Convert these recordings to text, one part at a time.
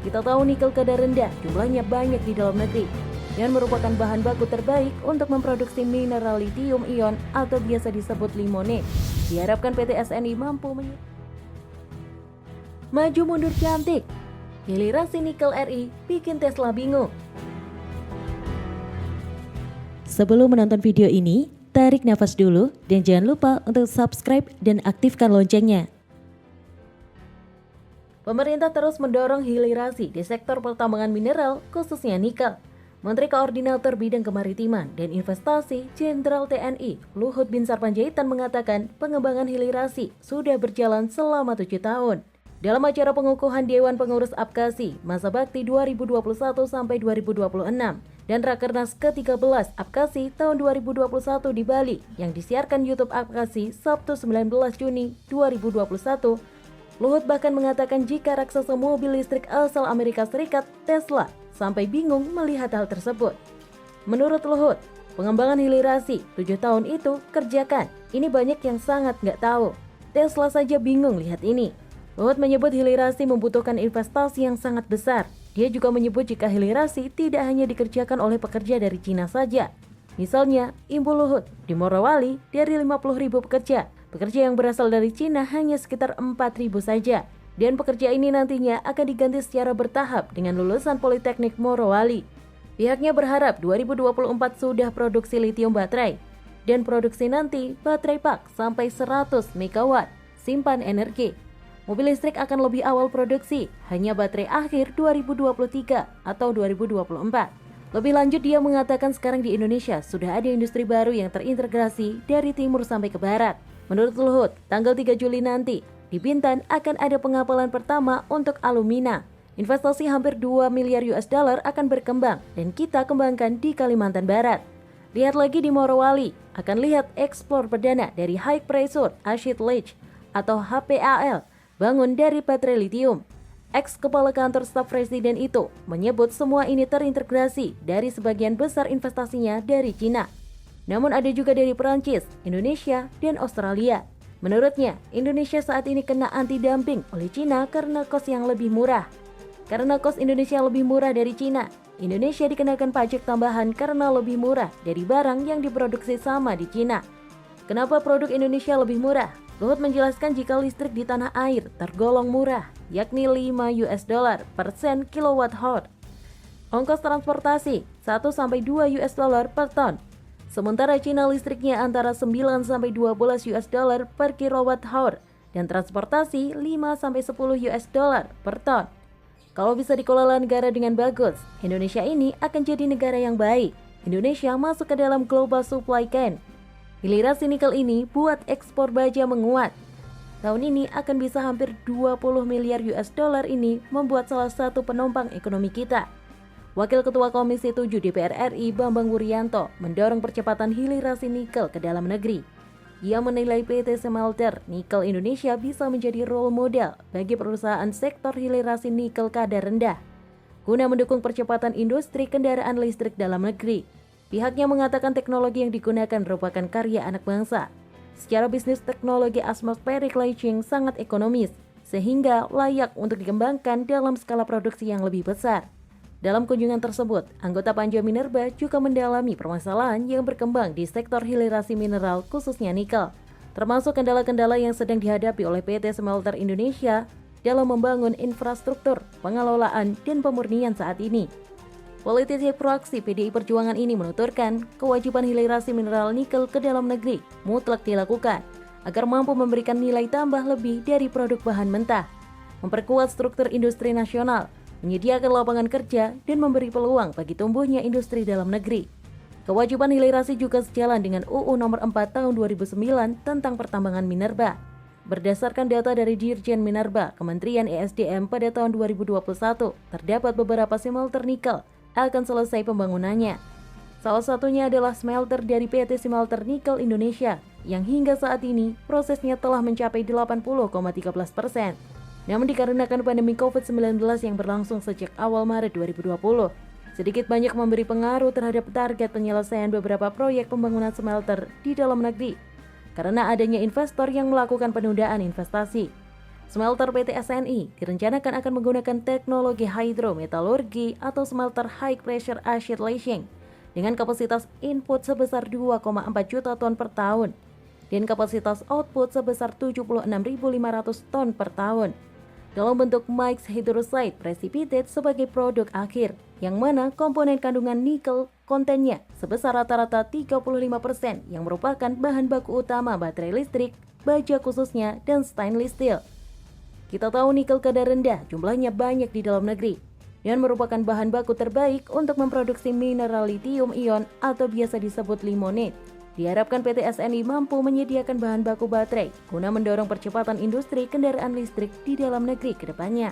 Kita tahu nikel kadar rendah jumlahnya banyak di dalam negeri dan merupakan bahan baku terbaik untuk memproduksi mineral litium ion atau biasa disebut limonate. Diharapkan PT SNI mampu maju mundur cantik. Hilirisasi nikel RI bikin Tesla bingung. Sebelum menonton video ini, tarik nafas dulu dan jangan lupa untuk subscribe dan aktifkan loncengnya. Pemerintah terus mendorong hilirisasi di sektor pertambangan mineral, khususnya nikel. Menteri Koordinator Bidang Kemaritiman dan Investasi Jenderal TNI Luhut Binsar Panjaitan mengatakan pengembangan hilirisasi sudah berjalan selama 7 tahun. Dalam acara pengukuhan Dewan Pengurus APKASI masa bakti 2021 sampai 2026 dan Rakernas ke-13 APKASI tahun 2021 di Bali yang disiarkan YouTube APKASI Sabtu 19 Juni 2021, Luhut bahkan mengatakan jika raksasa mobil listrik asal Amerika Serikat, Tesla, sampai bingung melihat hal tersebut. Menurut Luhut, pengembangan hilirisasi 7 tahun itu kerjakan. Ini banyak yang sangat nggak tahu. Tesla saja bingung lihat ini. Luhut menyebut hilirisasi membutuhkan investasi yang sangat besar. Dia juga menyebut jika hilirisasi tidak hanya dikerjakan oleh pekerja dari Cina saja. Misalnya, Ibu Luhut di Morowali dari 50.000 pekerja. Pekerja yang berasal dari Cina hanya sekitar 4.000 saja. Dan pekerja ini nantinya akan diganti secara bertahap dengan lulusan Politeknik Morowali. Pihaknya berharap 2024 sudah produksi litium baterai. Dan produksi nanti baterai pak sampai 100 MW simpan energi. Mobil listrik akan lebih awal produksi, hanya baterai akhir 2023 atau 2024. Lebih lanjut dia mengatakan sekarang di Indonesia sudah ada industri baru yang terintegrasi dari timur sampai ke barat. Menurut Luhut, tanggal 3 Juli nanti, di Bintan akan ada pengapalan pertama untuk alumina. Investasi hampir 2 miliar US dollar akan berkembang dan kita kembangkan di Kalimantan Barat. Lihat lagi di Morowali, akan lihat eksplor perdana dari High Pressure Acid Leach atau HPAL, bangun dari baterai litium. Ex-kepala kantor staf presiden itu menyebut semua ini terintegrasi dari sebagian besar investasinya dari Cina. Namun ada juga dari Perancis, Indonesia, dan Australia. Menurutnya, Indonesia saat ini kena anti-dumping oleh Cina karena kos yang lebih murah. Karena kos Indonesia lebih murah dari Cina, Indonesia dikenakan pajak tambahan karena lebih murah dari barang yang diproduksi sama di Cina. Kenapa produk Indonesia lebih murah? Luhut menjelaskan jika listrik di tanah air tergolong murah, yakni 5 US dollar per sen kilowatt-hour. Ongkos transportasi 1-2 US dollar per ton. Sementara Cina listriknya antara 9-12 US dollar per kilowatt-hour dan transportasi 5-10 US dollar per ton. Kalau bisa dikelola negara dengan bagus, Indonesia ini akan jadi negara yang baik. Indonesia masuk ke dalam global supply chain. Hilirisasi nikel ini buat ekspor baja menguat. Tahun ini akan bisa hampir 20 miliar US dollar ini membuat salah satu penopang ekonomi kita. Wakil Ketua Komisi 7 DPR RI Bambang Wuryanto mendorong percepatan hilirisasi nikel ke dalam negeri. Ia menilai PT Smelter Nikel Indonesia bisa menjadi role model bagi perusahaan sektor hilirisasi nikel kadar rendah, guna mendukung percepatan industri kendaraan listrik dalam negeri. Pihaknya mengatakan teknologi yang digunakan merupakan karya anak bangsa. Secara bisnis teknologi atmospheric leaching sangat ekonomis, sehingga layak untuk dikembangkan dalam skala produksi yang lebih besar. Dalam kunjungan tersebut, anggota Panja Minerba juga mendalami permasalahan yang berkembang di sektor hilirisasi mineral khususnya nikel, termasuk kendala-kendala yang sedang dihadapi oleh PT Smelter Indonesia dalam membangun infrastruktur, pengelolaan, dan pemurnian saat ini. Politisi fraksi PDI Perjuangan ini menuturkan kewajiban hilirisasi mineral nikel ke dalam negeri mutlak dilakukan agar mampu memberikan nilai tambah lebih dari produk bahan mentah, memperkuat struktur industri nasional, menyediakan lapangan kerja, dan memberi peluang bagi tumbuhnya industri dalam negeri. Kewajiban hilirisasi juga sejalan dengan UU Nomor 4 Tahun 2009 tentang pertambangan minerba. Berdasarkan data dari Dirjen Minerba Kementerian ESDM pada tahun 2021, terdapat beberapa smelter nikel akan selesai pembangunannya. Salah satunya adalah smelter dari PT Smelter Nikel Indonesia yang hingga saat ini prosesnya telah mencapai 80,13%. Namun dikarenakan pandemi COVID-19 yang berlangsung sejak awal Maret 2020, sedikit banyak memberi pengaruh terhadap target penyelesaian beberapa proyek pembangunan smelter di dalam negeri karena adanya investor yang melakukan penundaan investasi. Smelter PT SNI direncanakan akan menggunakan teknologi hydrometallurgi atau smelter high pressure acid leaching dengan kapasitas input sebesar 2,4 juta ton per tahun dan kapasitas output sebesar 76.500 ton per tahun dalam bentuk mixed hydroxide precipitate sebagai produk akhir, yang mana komponen kandungan nikel kontennya sebesar rata-rata 35% yang merupakan bahan baku utama baterai listrik, baja khususnya, dan stainless steel. Kita tahu nikel kadar rendah jumlahnya banyak di dalam negeri dan merupakan bahan baku terbaik untuk memproduksi mineral lithium ion atau biasa disebut limonite. Diharapkan PT SNI mampu menyediakan bahan baku baterai guna mendorong percepatan industri kendaraan listrik di dalam negeri ke depannya.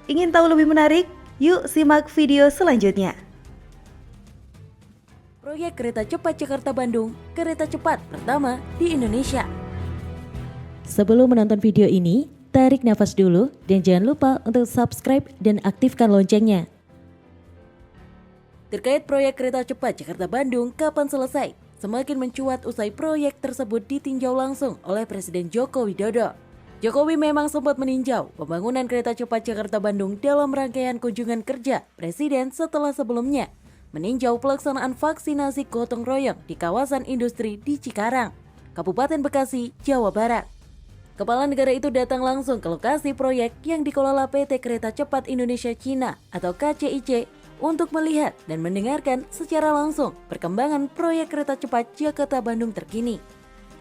Ingin tahu lebih menarik? Yuk simak video selanjutnya. Proyek kereta cepat Jakarta-Bandung, kereta cepat pertama di Indonesia. Sebelum menonton video ini, tarik nafas dulu dan jangan lupa untuk subscribe dan aktifkan loncengnya. Terkait proyek kereta cepat Jakarta-Bandung kapan selesai, semakin mencuat usai proyek tersebut ditinjau langsung oleh Presiden Joko Widodo. Jokowi memang sempat meninjau pembangunan kereta cepat Jakarta-Bandung dalam rangkaian kunjungan kerja Presiden setelah sebelumnya meninjau pelaksanaan vaksinasi gotong royong di kawasan industri di Cikarang, Kabupaten Bekasi, Jawa Barat. Kepala negara itu datang langsung ke lokasi proyek yang dikelola PT Kereta Cepat Indonesia Cina atau KCIC untuk melihat dan mendengarkan secara langsung perkembangan proyek kereta cepat Jakarta-Bandung terkini.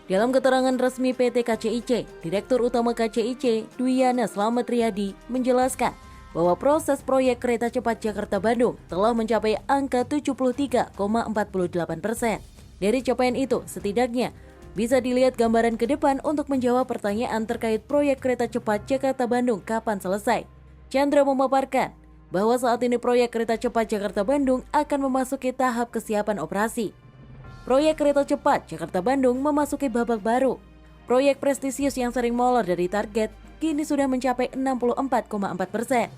Dalam keterangan resmi PT KCIC, Direktur Utama KCIC, Dwiana Slamet Riyadi, menjelaskan bahwa proses proyek kereta cepat Jakarta-Bandung telah mencapai angka 73,48%. Dari capaian itu, setidaknya bisa dilihat gambaran ke depan untuk menjawab pertanyaan terkait proyek kereta cepat Jakarta-Bandung kapan selesai. Chandra memaparkan bahwa saat ini proyek kereta cepat Jakarta-Bandung akan memasuki tahap kesiapan operasi. Proyek kereta cepat Jakarta-Bandung memasuki babak baru. Proyek prestisius yang sering molor dari target kini sudah mencapai 64,4%.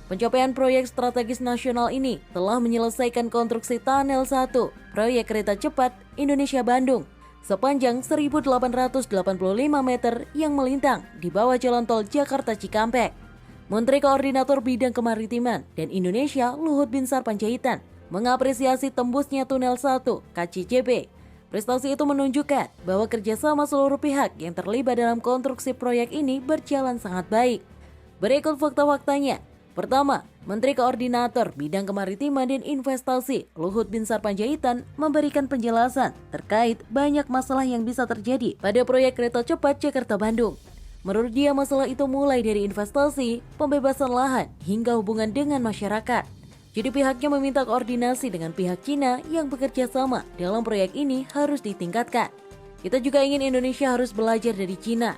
Pencapaian proyek strategis nasional ini telah menyelesaikan konstruksi Tunnel 1 proyek kereta cepat Indonesia-Bandung sepanjang 1.885 meter yang melintang di bawah jalan tol Jakarta-Cikampek. Menteri Koordinator Bidang Kemaritiman dan Indonesia Luhut Binsar Panjaitan mengapresiasi tembusnya Tunnel 1 KCJB. Prestasi itu menunjukkan bahwa kerjasama seluruh pihak yang terlibat dalam konstruksi proyek ini berjalan sangat baik. Berikut fakta-faktanya. Pertama, Menteri Koordinator Bidang Kemaritiman dan Investasi Luhut Binsar Panjaitan memberikan penjelasan terkait banyak masalah yang bisa terjadi pada proyek kereta cepat Jakarta-Bandung. Menurut dia, masalah itu mulai dari investasi, pembebasan lahan, hingga hubungan dengan masyarakat. Jadi pihaknya meminta koordinasi dengan pihak Cina yang bekerja sama dalam proyek ini harus ditingkatkan. Kita juga ingin Indonesia harus belajar dari Cina.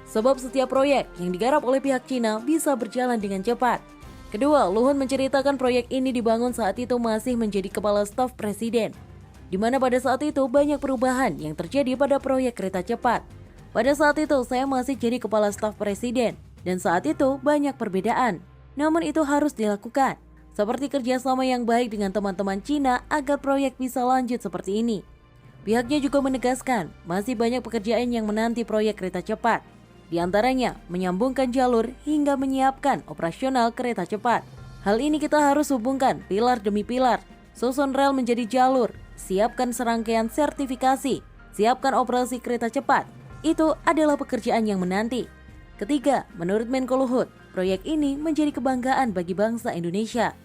Sebab setiap proyek yang digarap oleh pihak Cina bisa berjalan dengan cepat. Kedua, Luhut menceritakan proyek ini dibangun saat itu masih menjadi kepala staf presiden, di mana pada saat itu banyak perubahan yang terjadi pada proyek kereta cepat. Pada saat itu saya masih jadi kepala staf presiden dan saat itu banyak perbedaan. Namun itu harus dilakukan, seperti kerjasama yang baik dengan teman-teman Cina agar proyek bisa lanjut seperti ini. Pihaknya juga menegaskan masih banyak pekerjaan yang menanti proyek kereta cepat. Di antaranya menyambungkan jalur hingga menyiapkan operasional kereta cepat. Hal ini kita harus hubungkan pilar demi pilar, susun rel menjadi jalur, siapkan serangkaian sertifikasi, siapkan operasi kereta cepat. Itu adalah pekerjaan yang menanti. Ketiga, menurut Menko Luhut, proyek ini menjadi kebanggaan bagi bangsa Indonesia,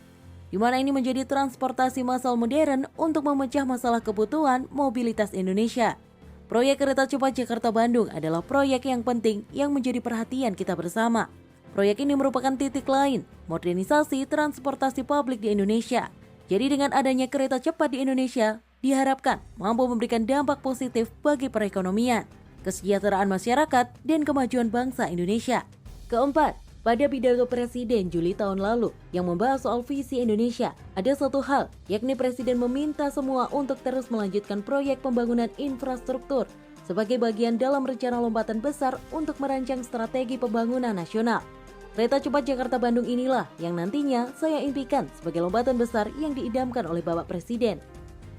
di mana ini menjadi transportasi massal modern untuk memecah masalah kebutuhan mobilitas Indonesia. Proyek kereta cepat Jakarta-Bandung adalah proyek yang penting yang menjadi perhatian kita bersama. Proyek ini merupakan titik lain modernisasi transportasi publik di Indonesia. Jadi dengan adanya kereta cepat di Indonesia, diharapkan mampu memberikan dampak positif bagi perekonomian, kesejahteraan masyarakat, dan kemajuan bangsa Indonesia. Keempat, pada pidato Presiden Juli tahun lalu yang membahas soal visi Indonesia, ada satu hal, yakni Presiden meminta semua untuk terus melanjutkan proyek pembangunan infrastruktur sebagai bagian dalam rencana lompatan besar untuk merancang strategi pembangunan nasional. Kereta cepat Jakarta-Bandung inilah yang nantinya saya impikan sebagai lompatan besar yang diidamkan oleh Bapak Presiden.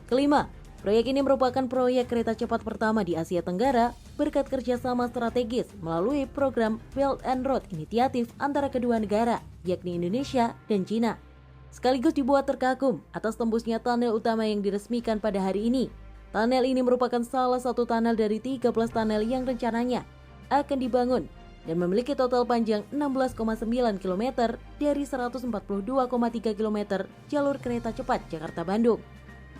Kelima, Proyek ini merupakan proyek kereta cepat pertama di Asia Tenggara berkat kerjasama strategis melalui program Belt and Road Initiative antara kedua negara, yakni Indonesia dan Cina. Sekaligus dibuat terkagum atas tembusnya tunnel utama yang diresmikan pada hari ini. Tunnel ini merupakan salah satu tunnel dari 13 tunnel yang rencananya akan dibangun dan memiliki total panjang 16,9 km dari 142,3 km jalur kereta cepat Jakarta-Bandung.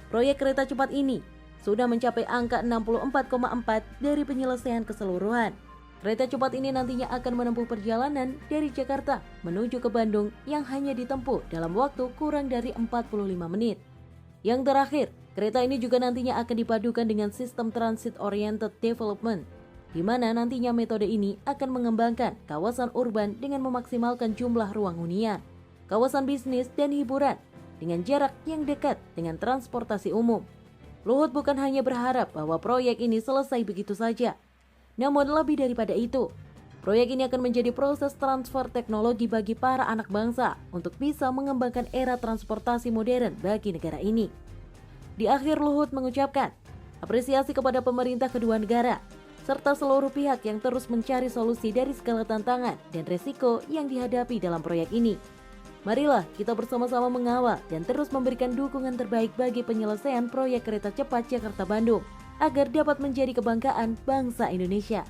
Proyek kereta cepat ini sudah mencapai angka 64,4 dari penyelesaian keseluruhan. Kereta cepat ini nantinya akan menempuh perjalanan dari Jakarta menuju ke Bandung yang hanya ditempuh dalam waktu kurang dari 45 menit. Yang terakhir, kereta ini juga nantinya akan dipadukan dengan sistem Transit Oriented Development, di mana nantinya metode ini akan mengembangkan kawasan urban dengan memaksimalkan jumlah ruang hunian, kawasan bisnis dan hiburan, dengan jarak yang dekat dengan transportasi umum. Luhut bukan hanya berharap bahwa proyek ini selesai begitu saja, namun lebih daripada itu, proyek ini akan menjadi proses transfer teknologi bagi para anak bangsa untuk bisa mengembangkan era transportasi modern bagi negara ini. Di akhir, Luhut mengucapkan apresiasi kepada pemerintah kedua negara serta seluruh pihak yang terus mencari solusi dari segala tantangan dan resiko yang dihadapi dalam proyek ini. Marilah kita bersama-sama mengawal dan terus memberikan dukungan terbaik bagi penyelesaian proyek kereta cepat Jakarta-Bandung agar dapat menjadi kebanggaan bangsa Indonesia.